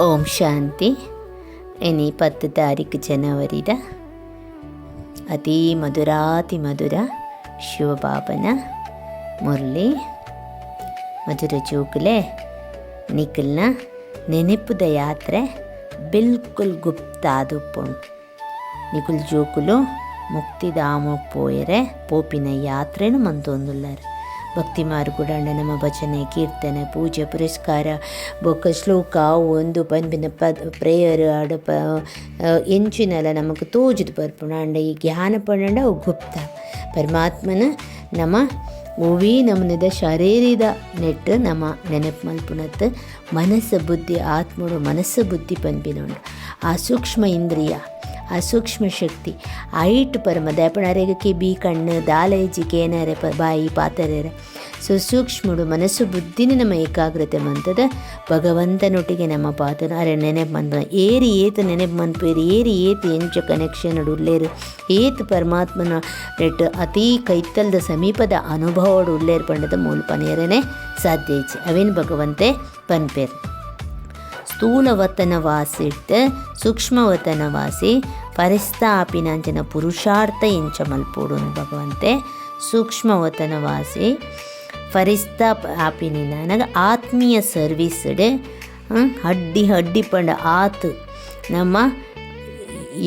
ಓಂ ಶಾಂತಿ. ಇನಿ 10 ತಾರೀಕು ಜನವರಿದ ಅತಿ ಮಧುರಾತಿ ಮಧುರ ಶಿವಬಾಬನ ಮುರಳಿ ಮಧುರ ಜೋಕುಲೆ ನಿಖಲ್ನ ನೆನಪುದ ಯಾತ್ರೆ ಬಿಲ್ಕುಲ್ ಗುಪ್ತಾದುಪ್ಪುಣು. ನಿಖುಲ್ ಜೋಕುಲು ಮುಕ್ತಿಧಾಮಕ್ಕೆ ಪೋಯರೆ ಪೋಪಿನ ಯಾತ್ರೆನು ಮಂತೊಂದುಲ್ಲಾರು. ಭಕ್ತಿಮಾರು ಕೂಡ ನಮ್ಮ ಭಜನೆ, ಕೀರ್ತನೆ, ಪೂಜೆ, ಪುರಸ್ಕಾರ, ಬೊಕ್ಕ ಶ್ಲೋಕ ಒಂದು ಪಂಪಿನ ಪ್ರೇಯರ್ ಆಡ ಎಂಚಿನಲ್ಲ ನಮಗೆ ತೋಜುದು ಬರ್ಪುಣ ಅಂಡ ಈ ಜ್ಞಾನ ಪಂಡ ಅವು ಗುಪ್ತ ಪರಮಾತ್ಮನ ನಮ್ಮ ಓವಿ ನಮ್ಮನದ ಶರೀರದ ನೆಟ್ಟು ನಮ್ಮ ನೆನಪು ಮಲ್ಪುಣತ್ ಮನಸ್ಸು ಬುದ್ಧಿ ಆತ್ಮಡು ಮನಸ್ಸು ಬುದ್ಧಿ ಪಂಪಿನೋಂಡು ಆ ಸೂಕ್ಷ್ಮ ಇಂದ್ರಿಯ ಆ ಸೂಕ್ಷ್ಮ ಶಕ್ತಿ ಐಟ್ ಪರಮ ದಯಪಣರೆಗೆ ಬಿ ಕಣ್ಣು ದಾಲೈಜಿ ಕೇನರೆ ಬಾಯಿ ಪಾತರೆರೆ ಸೂಕ್ಷ್ಮಡು ಮನಸ್ಸು ಬುದ್ಧಿನ ನಮ್ಮ ಏಕಾಗ್ರತೆ ಮಂತದ ಭಗವಂತನೊಟ್ಟಿಗೆ ನಮ್ಮ ಪಾತ್ರ ಅರೆ ನೆನಪು ಮಂತ ಏರಿ ಏತು ನೆನಪು ಮನ್ಪೇರು ಏರಿ ಏತು ಎಂಚ ಕನೆಕ್ಷನ್ ಉಳ್ಳೇರು ಏತು ಪರಮಾತ್ಮನ ರೆಟ್ಟು ಅತೀ ಕೈತಲ್ದ ಸಮೀಪದ ಅನುಭವಡು ಉಳ್ಳೇರು ಪಂಡದ ಮೂಲ ಪನೇರನೇ ಸಾಧ್ಯ ಇಚ್ಚಿ ಅವೇನು ಭಗವಂತೆ ಪನ್ಪೇರು. ಸ್ಥೂಲವತನವಾಸಿಟ್ಟು ಸೂಕ್ಷ್ಮವತನವಾಸಿ ಪರಿಸ್ಥಾಪಿನಂಚಿನ ಪುರುಷಾರ್ಥ ಎಂಚ ಮಲ್ಪೋಡು ಭಗವಂತೆ. ಸೂಕ್ಷ್ಮವತನವಾಸಿ ಪರಿಸ್ಥಾಪಿನ ನನಗೆ ಆತ್ಮೀಯ ಸರ್ವೀಸ್ಡ್ ಹಡ್ಡಿ ಪಂಡ ಆತು ನಮ್ಮ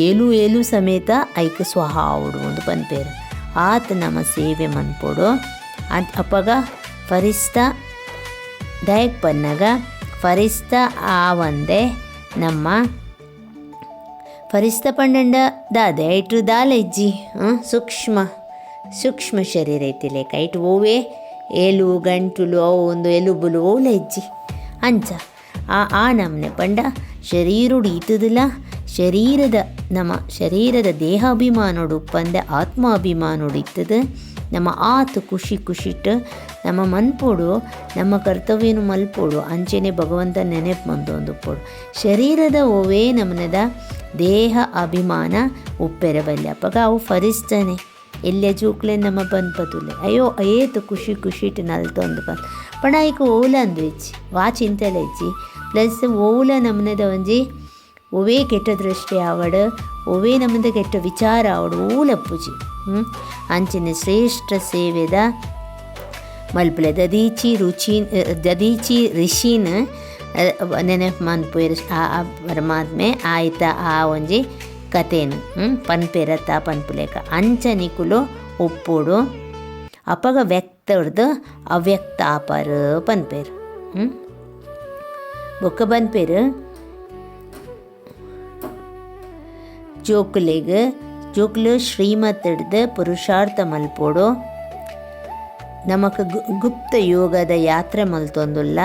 ಏಲು ಸಮೇತ ಐಕ್ ಸ್ವಹಾವುಡು ಒಂದು ಪನ್ಪೇರು ಆತು ನಮ್ಮ ಸೇವೆ ಮನ್ಪೋಡು ಅಪ್ಪಗ ಪರಿಸ್ಥ ದಯಕ್ ಪನ್ನಾಗ ಫರಿಸ್ತ ಆವಂದೆ ನಮ್ಮ ಫರಿಸ್ತ ಪಂಡ ದಾದೆ ಐಟು ದಾಲೆಜ್ಜಿ ಸೂಕ್ಷ್ಮ ಶರೀರ ಐತಿ ಲೇಕ ಐಟು ಓವೇ ಏಲು ಗಂಟುಲು ಅವು ಒಂದು ಎಲುಬುಲು ಓಲೆ ಇಜ್ಜಿ ಅಂಚ ಆ ನಮ್ನೆ ಪಂಡ ಶರೀರುಡು ಇತದಿಲ್ಲ ಶರೀರದ ನಮ್ಮ ಶರೀರದ ದೇಹಾಭಿಮಾನೋಡು ಉಪ್ಪಂದೆ ಆತ್ಮಾಭಿಮಾನೋಡು ಇತ್ತದು ನಮ್ಮ ಆತು ಖುಷಿಟ್ಟು ನಮ್ಮ ಮನ್ಪೋಡು ನಮ್ಮ ಕರ್ತವ್ಯನು ಮಲ್ಪೋಡು ಅಂಚೆನೆ ಭಗವಂತ ನೆನಪು ಮಂದೊಂದುಪ್ಪೋಡು ಶರೀರದ ಓವೇ ನಮ್ಮನದ ದೇಹ ಅಭಿಮಾನ ಉಪ್ಪೆರಬಲ್ಲೆ ಅಪ್ಪಗ ಅವು ಫರಿಸ್ತಾನೆ ಎಲ್ಲೆ ಜೂಕ್ಲೆ ನಮ್ಮ ಬಂದ್ಪತುಲೆ ಅಯ್ಯೋ ಏತು ಖುಷಿಟ್ಟು ನಲ್ತೊಂದು ಬಂದು ಪಣ ಈಗ ಓಲ ಅಂದು ಇಚ್ಚಿ ವಾ ಚಿಂತೆಲ್ಲ ಇಚ್ಚಿ ಪ್ಲಸ್ ಓಲ ನಮ್ಮನದ ಒಂಜಿ ಒವೇ ಕೆಟ್ಟ ದೃಷ್ಟಿ ಆವಡು ಒವೇ ನಮ್ಮದ ಕೆಟ್ಟ ವಿಚಾರ ಆವಡು ಓಲಪ್ಪುಜಿ ಅಂಚಿನ ಶ್ರೇಷ್ಠ ಸೇವೆದ ಮಲ್ಪಲೆ ದದೀಚಿ ಋಷಿನ ನೆನಪು ಮನ್ಪುಯರು ಆ ಪರಮಾತ್ಮೆ ಆಯ್ತಾ ಆ ಒಂಜಿ ಕಥೆನು ಪನ್ಪೆರತ್ತ ಪನ್ಪುಲೇಕ ಅಂಚ ನಿಕುಲು ಉಪ್ಪುಡು ಅಪಗ ವ್ಯಕ್ತಡ್ದು ಅವ್ಯಕ್ತ ಆಪರು ಪನ್ಪೇರು ಬೊಕ್ಕ ಪನ್ಪೇರು ಜೋಕ್ಲು ಶ್ರೀಮತ್ ಹಿಡ್ದು ಪುರುಷಾರ್ಥ ಮಲ್ಪೋಡು ನಮಕ್ ಗುಪ್ತ ಯೋಗದ ಯಾತ್ರೆ ಮಲ್ತೊಂದುಲ್ಲ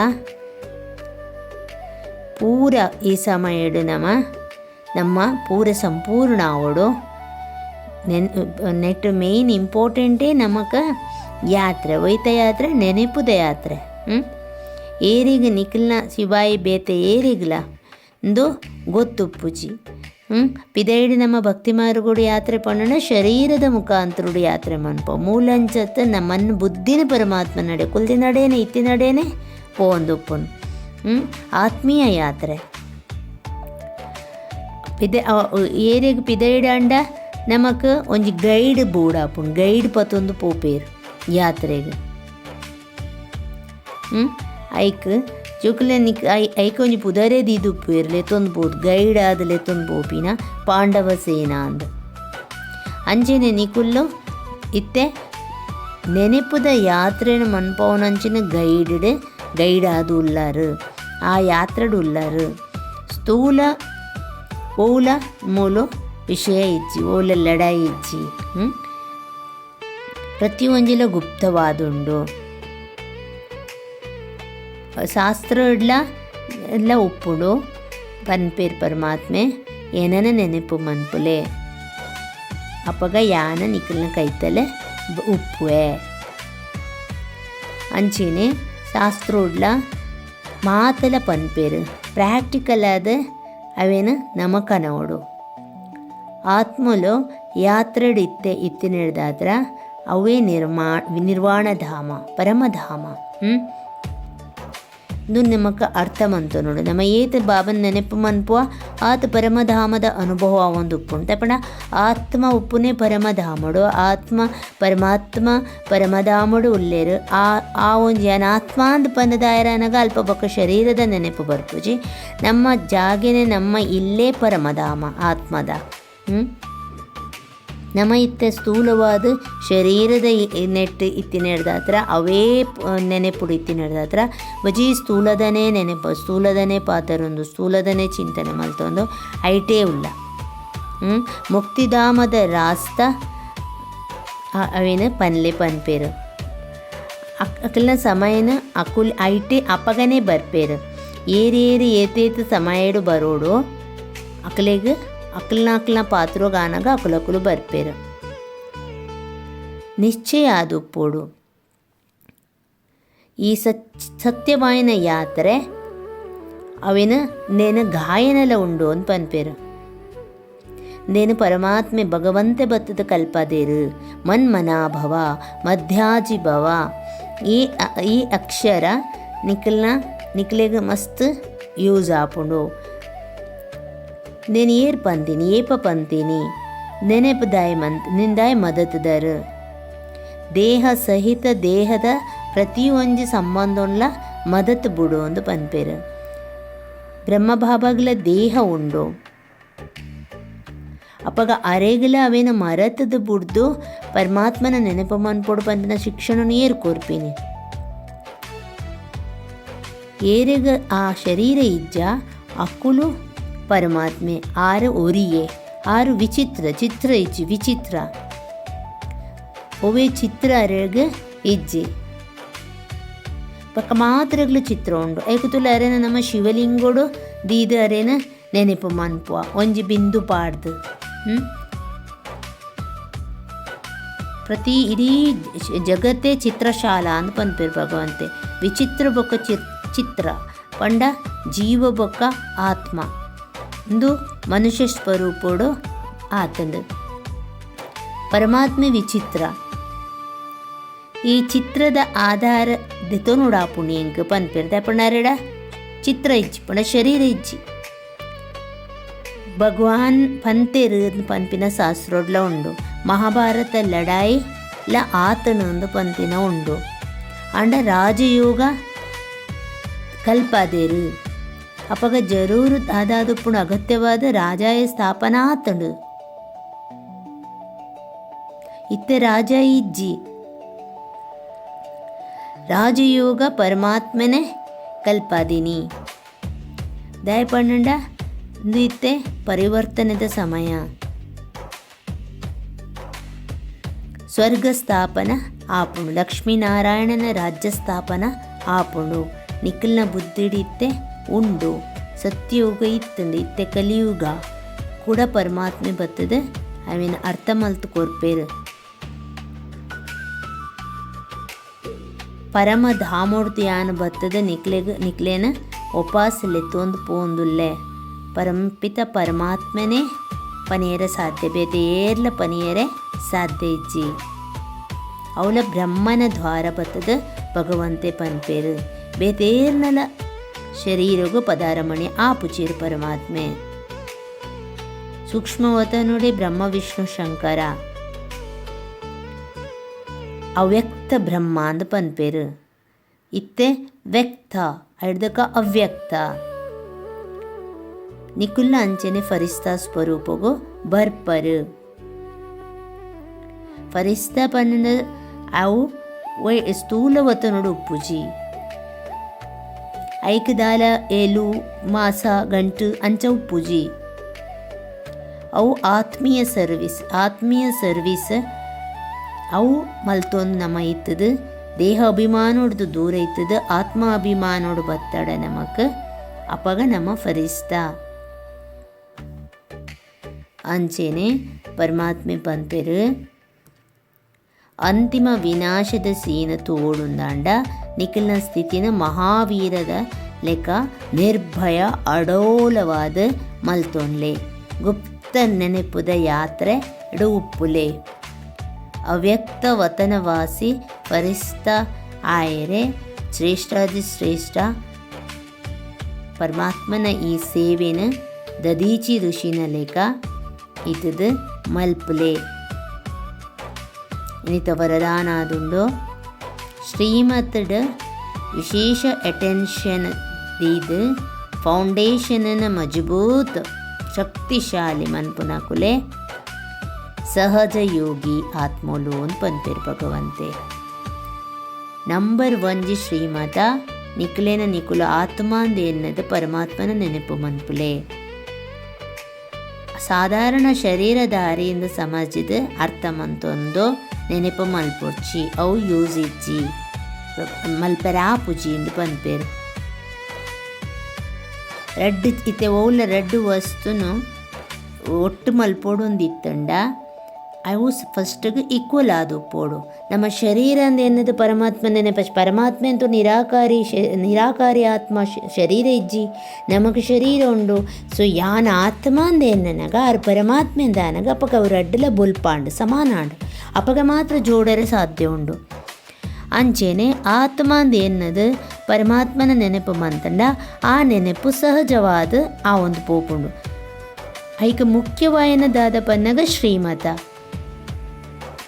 ಪೂರ ಈ ಸಮಯಡು ನಮ್ಮ ಪೂರ ಸಂಪೂರ್ಣ ಆವಡು ನೆಟ್ ಮೇನ್ ಇಂಪಾರ್ಟೆಂಟೇ ನಮಕ್ ಯಾತ್ರೆ ಒಯ್ತ ಯಾತ್ರೆ ನೆನಪುದ ಯಾತ್ರೆ ಏರಿಗ ನಿಖಲ್ನ ಶಿವಾಯಿ ಬೇತೆ ಏರಿಗ್ಲ ಇಂದು ಗೊತ್ತುಪ್ಪುಜಿ ಪಿದೈಡಿ ನಮ್ಮ ಭಕ್ತಿಮಾರ್ಗುಡು ಯಾತ್ರೆ ಪಂಡನ ಶರೀರದ ಮುಖಾಂತರುಡು ಯಾತ್ರೆ ಮನ್ಪೋ ಮೂಲಂಚತ್ ನಮ್ಮನ್ನು ಬುದ್ಧಿನ ಪರಮಾತ್ಮ ನಡೆ ಕುಲ್ದಿ ನಡೆನೆ ಇತ್ತಿ ನಡೆನೆ ಪೋಂದುಪ್ಪುನು ಆತ್ಮೀಯ ಯಾತ್ರೆ ಏರಿಗ ಪಿದೈಡ ಅಂಡ ನಮಕ್ ಒಂಜಿ ಗೈಡ್ ಬೋಡಾಪುಂಡು ಗೈಡ್ ಪತ್ತೊಂದು ಪೋಪೇರು ಯಾತ್ರೆಗೆ ಐಕ್ ಜೋಕುಲೆ ಐಕ ಒಂಜಿ ಪುದರೇ ದೀದುಪ್ಪೇರು ಲೆತ್ತೊಂದು ಬೋದು ಗೈಡ್ ಆದ ಲೆತ್ತೊಂದು ಪೋಪಿನ ಪಾಂಡವ ಸೇನಾ ಅಂದ ಅಂಚೆನೆ ನಿಕುಲ್ಲು ಇತ್ತೆ ನೆನಪುದ ಯಾತ್ರೆನ ಮನ್ಪವನಂಚಿನ ಗೈಡ್ ಆದು ಉಲ್ಲಾರು ಆ ಯಾತ್ರೆಡು ಉಲ್ಲಾರು ಸ್ಥೂಲ ಓಲ ಮೂಲು ವಿಷಯ ಇಜ್ಜಿ ಓಲ ಲಡಾಯಿ ಇಜ್ಜಿ ಪ್ರತಿಯೊಂಜಿಲ ಗುಪ್ತವಾದುಂಡು ಶಾಸ್ತ್ರ ಎಲ್ಲ ಉಪ್ಪುಡು ಪನ್ಪೇರು ಪರಮಾತ್ಮೆ ಏನನ ನೆನಪು ಮನ್ಪುಲೆ ಅಪ್ಪಗ ಯಾನ ನಿಖಲ್ನ ಕೈತಲೆ ಉಪ್ಪುವೆ ಅಂಚೆನೆ ಶಾಸ್ತ್ರೋಡ್ಲ ಮಾತಲ ಪನ್ಪೇರು ಪ್ರಾಕ್ಟಿಕಲ್ ಆದ ಅವೇನು ನಮಕನೋಡು ಆತ್ಮಲು ಯಾತ್ರೆಡು ಇತ್ತಿನಿಡ್ದಾದ್ರ ಅವೇ ನಿರ್ವಾಣಧಾಮ ಪರಮಧಾಮ ಇದು ನಮಗೆ ಅರ್ಥ ಮಂತು ನೋಡು. ನಮ್ಮ ಏತ ಬಾಬನ ನೆನಪು ಮನ್ಪುವ ಆತ ಪರಮಧಾಮದ ಅನುಭವ ಒಂದು ಉಪ್ಪುಂಟ ಪಂಡ ಆತ್ಮ ಉಪ್ಪುನೇ ಪರಮಧಾಮಡು ಆತ್ಮ ಪರಮಾತ್ಮ ಪರಮಧಾಮಡು ಉಲ್ಲೇರು ಆ ಒಂದು ಅನಾತ್ಮ ಅಂದ್ ಪಂದದಾಯರ ಅನ್ನಗ ಅಲ್ಪ ಬೊಕ್ಕ ಶರೀರದ ನೆನಪು ಬರ್ಪುಜಿ. ನಮ್ಮ ಜಾಗೆನೆ ನಮ್ಮ ಇಲ್ಲೇ ಪರಮಧಾಮ ಆತ್ಮದ ನಮ್ಮ ಇತ್ತೆ ಸ್ಥೂಲವಾದ ಶರೀರದ ನೆಟ್ಟು ಇತ್ತಿನ ಹಿಡ್ದಾತ್ರ ಅವೇ ನೆನೆಪುಡು ಇತ್ತಿನ ಹಿಡ್ದಾತ್ರ ಬಜಿ ಸ್ಥೂಲದನೇ ನೆನಪು ಸ್ಥೂಲದನೇ ಪಾತರೊಂದು ಸ್ಥೂಲದನೇ ಚಿಂತನೆ ಮಲ್ತೊಂದು ಐಟೇ ಉಲ್ಲ. ಮುಕ್ತಿಧಾಮದ ರಾಸ್ತ ಅವೇನು ಪನ್ಲೆ ಪನ್ಪೇರು ಅಕ್ಕಲ್ನ ಸಮಯನ ಅಕುಲ್ ಐಟೆ ಅಪ್ಪಗನೇ ಬರ್ಪೇರು. ಏರೇರಿ ಏತೇತ ಸಮಯಡು ಬರೋಡು ಅಕ್ಕಲಿಗೆ ಅಕ್ಕಲ್ನ ಪಾತ್ರೋ ಗಾನಾಗ ಅಕುಲಕುಲು ಬರ್ಪೇರು. ನಿಶ್ಚಯ ಆದುಪ್ಪೋಡು ಈ ಸತ್ಯವಾಯಿನ ಯಾತ್ರೆ ಅವೇನು ನೇನು ಗಾಯನೆಲ್ಲ ಉಂಡು ಅಂತ ಪನ್ಪೇರು. ನೇನು ಪರಮಾತ್ಮೆ ಭಗವಂತೆ ಬತ್ತದ ಕಲ್ಪದೇರು ಮನ್ಮನಾಭವ ಮಧ್ಯಾಜಿಭವ ಈ ಅಕ್ಷರ ನಿಕ್ಲೆಗೆ ಮಸ್ತ್ ಯೂಸ್ ಆಪುಂಡು. నేను ఏర్ పంతిని ఏప పంతిని ನೆನಪು ನಿಂದಾಯ ಮದತದರು ದೇಹ ಸಹಿತ ದೇಹದ ಪ್ರತಿಯೊಂದು ಸಂಬಂಧವುಳ್ಳ ಮದತ್ ಬಿಡು ಒಂದು ಪನ್ಪೇರು. ಬ್ರಹ್ಮಬಾಬಾಗಲ ದೇಹ ಉಂಡು ಅಪ್ಪಗ ಅರೆಗಲ ಅವೇನು ಮರತದ ಬಿಡ್ದು ಪರಮಾತ್ಮನ ನೆನಪು ಮನ್ಪೊಡು ಪಂತಿನ ಶಿಕ್ಷಣನು ಏರು ಕೋರ್ಪಿನಿ. ಏರೆಗ ಆ ಶರೀರ ಇಜ್ಜ ಅಕ್ಕುಲು ಪರಮಾತ್ಮೆ ಆರು ಒರಿಯೇ ಆರು ವಿಚಿತ್ರ ಚಿತ್ರ ಇಜ್ಜಿ ವಿಚಿತ್ರ ಒವೇ ಚಿತ್ರ ಅರೆಗೆ ಇಜ್ಜಿ ಪಕ್ಕ ಮಾತ್ರಗಳು ಚಿತ್ರ ಉಂಡು. ಐಕುತುಲ ಅರೇನ ನಮ್ಮ ಶಿವಲಿಂಗೋಡು ದೀದ ಅರೇನ ನೆನಪು ಮನ್ಪುವ ಒಂಜಿ ಬಿಂದು ಪಾಡ್ದು ಪ್ರತಿ ಇಡೀ ಜಗತ್ತೇ ಚಿತ್ರಶಾಲಾ ಅಂತ ಪನ್ಪೇರು ಭಗವಂತೆ. ವಿಚಿತ್ರ ಬೊಕ್ಕ ಚಿತ್ರ ಪಂಡ ಜೀವ ಬೊಕ್ಕ ಆತ್ಮ ಇಂದು ಮನುಷ್ಯ ಸ್ವರೂಪೋಡು ಆತಂದು ಪರಮಾತ್ಮೆ ವಿಚಿತ್ರ. ಈ ಚಿತ್ರದ ಆಧಾರ ದೆತೋ ನೋಡಾಪುಣಿ ಎಂಕ ಪನ್ಪೇರ್ದ ಪಂಡಾರೆಡ ಚಿತ್ರ ಇಜ್ಜಿ ಪಂಡ ಶರೀರ ಇಜ್ಜಿ ಭಗವಾನ್ ಪಂತೆರು ಪನ್ಪಿನ ಶಾಸ್ತ್ರೋಡ್ಲ ಉಂಡು. ಮಹಾಭಾರತ ಲಡಾಯಿ ಲ ಆತನು ಒಂದು ಪಂತಿನ ಉಂಡು. ಅಂಡ ರಾಜಯೋಗ ಕಲ್ಪಾದೇರು ಅಪ್ಪಗ ಜರೂರು ದಾದಾದುಪ್ಪುಣ ಅಗತ್ಯವಾದ ರಾಜಾಯ ಸ್ಥಾಪನಾ ಆತಂಡು ಇತ್ತೆ ರಾಜ ಇಜ್ಜಿ ರಾಜಯೋಗ ಪರಮಾತ್ಮನೆ ಕಲ್ಪಾದಿನಿ ದಯಪಂಡ ಇತ್ತೆ ಪರಿವರ್ತನೆದ ಸಮಯ. ಸ್ವರ್ಗ ಸ್ಥಾಪನ ಆಪುಣು ಲಕ್ಷ್ಮೀನಾರಾಯಣನ ರಾಜ್ಯ ಸ್ಥಾಪನ ಆಪುಣು ನಿಖಲ್ನ ಬುದ್ಧಿಡಿತ್ತೆ ಉಂಡು. ಸತ್ಯಯುಗ ಇತ್ತಂದು ಇತ್ತೆ ಕಲಿಯುಗ ಕೂಡ ಪರಮಾತ್ಮೆ ಬರ್ತದೆ ಅವೇನು ಅರ್ಥ ಮಲ್ತು ಕೊರ್ಪೇರು. ಪರಮಧಾಮೋಡ್ತು ಯಾನು ಬರ್ತದೆ ನಿಕ್ಲೇನ ಒಪಾಸಲೆತ್ತೊಂದು ಪೋಂದುಲ್ಲೆ ಪರಂಪಿತ ಪರಮಾತ್ಮನೇ ಪನಿಯರ ಸಾಧ್ಯ ಬೇತೆ ಏರ್ಲ ಪನಿಯರೆ ಸಾಧ್ಯ ಇಜ್ಜಿ ಅವಳ ಬ್ರಹ್ಮನ ದ್ವಾರ ಬರ್ತದ ಭಗವಂತೆ ಪನ್ಪೇರು ಬೇತೇರ್ನಲ ಶರೀರಗು ಪದಾರಮಣಿ ಆಪುಚೀರು ಪರಮಾತ್ಮೆ ಸೂಕ್ಷ್ಮವತ ನೋಡಿ ಬ್ರಹ್ಮ ವಿಷ್ಣು ಶಂಕರ ಅವ್ಯಕ್ತ ಬ್ರಹ್ಮ ಅಂದ ಪನ್ಪೇರು ಇತ್ತೆ ವ್ಯಕ್ತ ಹಿಡ್ದಕ ಅವ್ಯಕ್ತ ನಿಕುಲ್ಲ ಅಂಚೆನೆ ಫರಿಸ್ತಾ ಸ್ವರೂಪಗು ಬರ್ಪರು ಫರಿಸ್ತಾ ಪನ್ನ ಅವು ಸ್ಥೂಲವತ ನೋಡು ಉಪ್ಪುಜಿ ಐಕದಾಲ ಏಲು ಮಾಸ ಗಂಟು ಅಂಚ ಉಪ್ಪುಜಿ ಅವು ಆತ್ಮೀಯ ಸರ್ವೀಸ್ ಅವು ಮಲ್ತೊಂದು ನಮ್ಮ ಇತ್ತದು ದೇಹ ಅಭಿಮಾನೋಡ್ದು ದೂರ ಇತ್ತದು ಆತ್ಮ ಅಭಿಮಾನೋಡು ಬತ್ತಡ ನಮಕ್ ಅಪಗ ನಮ್ಮ ಫರಿಸ್ತಾ ಅಂಚೆನೆ ಪರಮಾತ್ಮೆ ಪಂಪೆರು ಅಂತಿಮ ವಿನಾಶದ ಸೀನ ತೋಡುಂದಾಂಡ ನಿಖಿಲ್ನ ಸ್ಥಿತಿನ ಮಹಾವೀರದ ಲೆಕ್ಕ ನಿರ್ಭಯ ಅಡೋಲವಾದ ಮಲ್ತೊನ್ಲೆ ಗುಪ್ತ ನೆನಪುದ ಯಾತ್ರೆ ಇಡು ಉಪ್ಪುಲೆ ಅವ್ಯಕ್ತ ವತನವಾಸಿ ಫರಿಸ್ತ ಆಯರೆ ಶ್ರೇಷ್ಠಾದಿ ಶ್ರೇಷ್ಠ ಪರಮಾತ್ಮನ ಈ ಸೇವೆನ ದದೀಚಿ ಋಷಿನ ಲೆಕ್ಕ ಇತದು ಮಲ್ಪಲೆ ಇನ್ನಿತ ವರದಾನ ಆದುಂಡು ಶ್ರೀಮತಡ್ ವಿಶೇಷ ಅಟೆನ್ಷನ್ ದೀದು ಫೌಂಡೇಶನ್ನ ಮಜಬೂತ್ ಶಕ್ತಿಶಾಲಿ ಮನ್ಪುನಕುಲೆ ಸಹಜ ಯೋಗಿ ಆತ್ಮೋಲು ಅಂತ ಪನ್ಪೇರು ಭಗವಂತೆ. ನಂಬರ್ 1 ಶ್ರೀಮತ ನಿಕ್ಲೇನ ನಿಕುಲ ಆತ್ಮಾಂದ ಎನ್ನದು ಪರಮಾತ್ಮನ ನೆನಪು ಮನ್ಪುಲೆ. ಸಾಧಾರಣ ಶರೀರಧಾರಿಯಿಂದ ಸಮಜಿದ ಅರ್ಥ ಮಂತೊಂದು ನೆನಪು ಮಲ್ಪೊಚ್ಚಿ ಅವು ಯೂಸ್ ಇಜ್ಜಿ ಮಲ್ಪರಾಪುಜಿ ಎಂದು ಪನ್ಪೇರು. ರೆಡ್ ಇತ್ತೆ ಓಲ ರೆಡ್ ವಸ್ತುನು ಒಟ್ಟು ಮಲ್ಪೋಡೊಂದಿತ್ತಂಡ ಅವು ಫಸ್ಟಿಗೆ ಈಕ್ವಲ್ ಆದು ಪೋಡು. ನಮ್ಮ ಶರೀರ ಅಂದ ಎನ್ನದು ಪರಮಾತ್ಮ ನೆನಪ. ಪರಮಾತ್ಮ ಅಂತೂ ನಿರಾಕಾರಿ ಆತ್ಮ ಶರೀರ ಇಜ್ಜಿ ನಮಗೆ ಶರೀರ ಉಂಡು. ಸೊ ಯಾನ ಆತ್ಮ ಅಂದ ಎನ್ನನಗ ಆರು ಪರಮಾತ್ಮ ಎಂದ ಅನಗ ಅಪ್ಪಗ ಅವ್ರು ಅಡ್ಡಲ ಬೊಲ್ಪಾಂಡು ಸಮಾನಾಂಡು ಅಪ್ಪಗ ಮಾತ್ರ ಜೋಡರೆ ಸಾಧ್ಯ ಉಂಡು. ಅಂಚೆನೆ ಆತ್ಮ ಅಂದ ಎನ್ನದು ಪರಮಾತ್ಮನ ನೆನಪು ಮಂತಂಡ ಆ ನೆನಪು ಸಹಜವಾದ ಆ ಒಂದು ಪೋಪುಂಡು. ಐಕ ಮುಖ್ಯವಾಯನದಾದ ಪನ್ನಗ ಶ್ರೀಮತ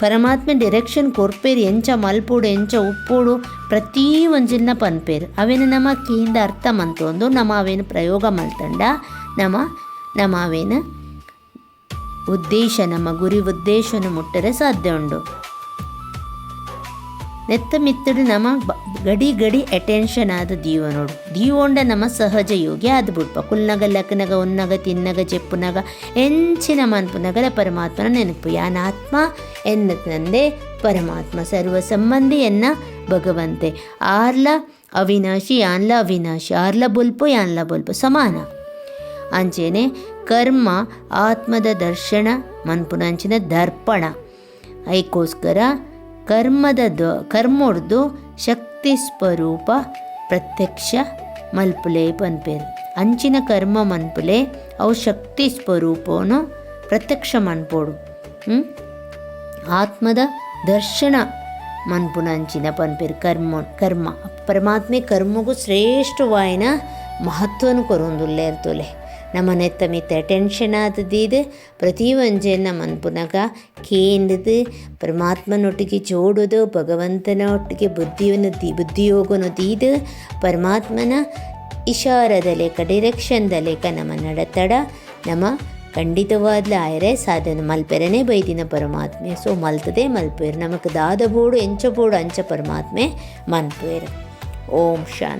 ಪರಮಾತ್ಮ ಡೈರೆಕ್ಷನ್ ಕೊರ್ಪೇರು ಎಂಚ ಮಲ್ಪೋಡು ಎಂಚ ಉಪ್ಪೋಡು ಪ್ರತಿ ಒಂಜಿನ ಪನ್ಪೇರು ಅವೇನು ನಮ್ಮ ಕೀಂದ ಅರ್ಥ ಮಂತೊಂದು ನಮ್ಮ ಅವೇನು ಪ್ರಯೋಗ ಮಲ್ತಂಡ ನಮ್ಮ ಅವೇನು ಉದ್ದೇಶ ನಮ್ಮ ಗುರಿ ಉದ್ದೇಶನ ಮುಟ್ಟರೆ ಸಾಧ್ಯ ಉಂಡು. ನೆತ್ತ ಮಿತ್ತಡು ನಮ್ಮ ಗಡಿ ಅಟೆನ್ಷನ್ ಆದ ದೀವನೋಡು ದೀವೊಂಡ ನಮ್ಮ ಸಹಜ ಯೋಗಿ ಆದ ಬಿಡ್ಪ ಕುಲ್ನಗ ಲಕ್ನಗ ಉನ್ನಗ ತಿನ್ನಗ ಚೆಪ್ಪುನಗ ಎಂಚಿನ ಮನ್ಪುನಗಲ ಪರಮಾತ್ಮನ ನೆನಪು. ಯಾನ ಆತ್ಮ ಎನ್ನತಂದೆ ಪರಮಾತ್ಮ ಸರ್ವ ಸಂಬಂಧಿ ಎನ್ನ ಭಗವಂತೆ. ಆರ್ಲ ಅವಿನಾಶಿ ಯಾನ್ಲ ಅವಿನಾಶಿ ಆರ್ಲ ಬೊಲ್ಪು ಯಾನ್ಲ ಬೊಲ್ಪು ಸಮಾನ. ಅಂಚೆನೆ ಕರ್ಮ ಆತ್ಮದ ದರ್ಶನ ಮನ್ಪುನಂಚಿನ ದರ್ಪಣ. ಐಕೋಸ್ಕರ ಕರ್ಮೊಡ್ದು ಶಕ್ತಿ ಸ್ವರೂಪ ಪ್ರತ್ಯಕ್ಷ ಮಲ್ಪುಲೆ ಪನ್ಪೇರು. ಅಂಚಿನ ಕರ್ಮ ಮನ್ಪುಲೆ ಅವು ಶಕ್ತಿ ಸ್ವರೂಪನು ಪ್ರತ್ಯಕ್ಷ ಮನ್ಪೋಡು. ಆತ್ಮದ ದರ್ಶನ ಮನ್ಪುನಂಚಿನ ಪನ್ಪೇರು ಕರ್ಮ ಪರಮಾತ್ಮೆ ಕರ್ಮಗೂ ಶ್ರೇಷ್ಠವಾಯಿನ ಮಹತ್ವನು ಕೊರೊಂದುಲ್ಲೆ ಇರ್ತೋಲೆ. ನಮ್ಮ ನೆತ್ತ ಮಿತ್ತ ಟೆನ್ಷನ್ ಆದದ್ದು ಪ್ರತಿ ಒಂಜೆನ್ನ ಮನ್ಪುನಗ ಕೇಂದ್ರದು ಪರಮಾತ್ಮನೊಟ್ಟಿಗೆ ಜೋಡೋದು ಭಗವಂತನ ಒಟ್ಟಿಗೆ ಬುದ್ಧಿಯೋಗನು ದೀದು ಪರಮಾತ್ಮನ ಇಶಾರದ ಲೆಕ್ಕ ಡೈರೆಕ್ಷನ್ದ ಲೆಕ್ಕ ನಮ್ಮ ನಡತಡ ನಮ್ಮ ಖಂಡಿತವಾದ್ಲ ಆಯರೆ ಸಾಧನೆ ಮಲ್ಪೆರನೇ ಬೈದಿನ ಪರಮಾತ್ಮೆ. ಸೊ ಮಲ್ತದೆ ಮಲ್ಪೇರು ನಮಕ್ ದಾದ ಬೋಡು ಎಂಚ ಬೋಡು ಅಂಚ ಪರಮಾತ್ಮೆ ಮನ್ಪೇರು. ಓಂ ಶಾಂತಿ.